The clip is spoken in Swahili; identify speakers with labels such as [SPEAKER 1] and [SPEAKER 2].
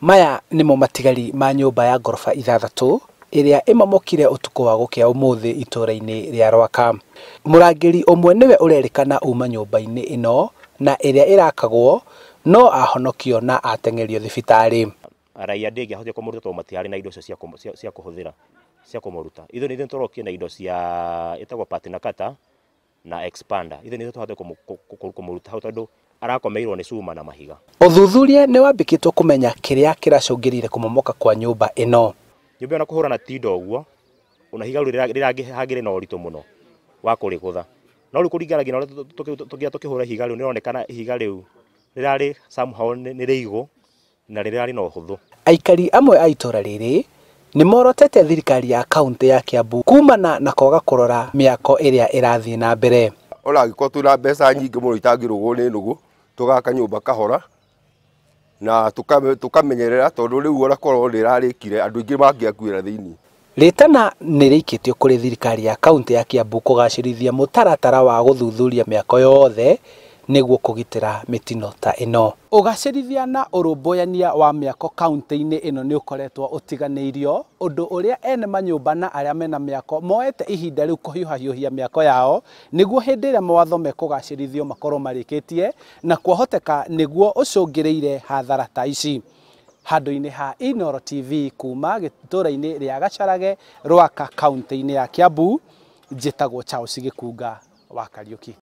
[SPEAKER 1] Maya nimo matigari ma nyumba ya ngoroba ithathatu iria imomokire utuku wa gukia umuthi ituura-ini ria Ruaka. Murangiri umwe niwe urerikana uma nyumba-ini ino na iria irakagwo no ahonokio na atengerio thibitari.
[SPEAKER 2] Araia ndege ahote kumuruta to matiari na indo cia kuhuthira cia kumuruta. Itho ni torokie na indo cia itagwo partner cutter na expander. Itho ni tuhote kumuruta hau tondu arakomeirwo ni cuma na mahiga. Uthuthuria ni wambikitwo kumenya kiria kiracungirire kumomoka kwa nyumba ino. Nyumba na kuhura na tindo uguo unahiga rirangihagire na uritu muno wa kurigutha. No ri kuringana ngina tukihura higa riu nironekana higa riu rirari somehow ni riigo na rirari no huthu. Aikari amwe a ituura riri ni morotete thirikari ya kaunti ya Kiambu kumana na koga kurora miako iria irathii na mbere.
[SPEAKER 3] Ola giko tuna mbeca nyingi muno itangirugwo ni nugu tugaka nyumba kahora na tukamenyerera tondu riu ora korwo rirarikire andu ingi mangiakuira thiini. Ritana ni rikitio kuri thirikari ya kaunti ya Kiambu kugacirithia mutaratara wa guthuthuria miako yothe niguo kugitira mitino ta ino. Ugacirithia na urumboyania wa miako kaunti-ini ino ni ukoretwo utiganeirio undu uria ene manyumba na aria mena miako moete ihinda riu kuhiuhahiuhia miako yao niguo hindi ria mawatho mekugacirithio makorwo marikitie na kuhoteka niguo ucungireire hathara ta ici. Handu-ini ha Inooro TV kuma gituura-ini ria Gacharage Ruaka kaunti-ini ya Kiambu njitagwo Charles Gikunga wa Kariuki.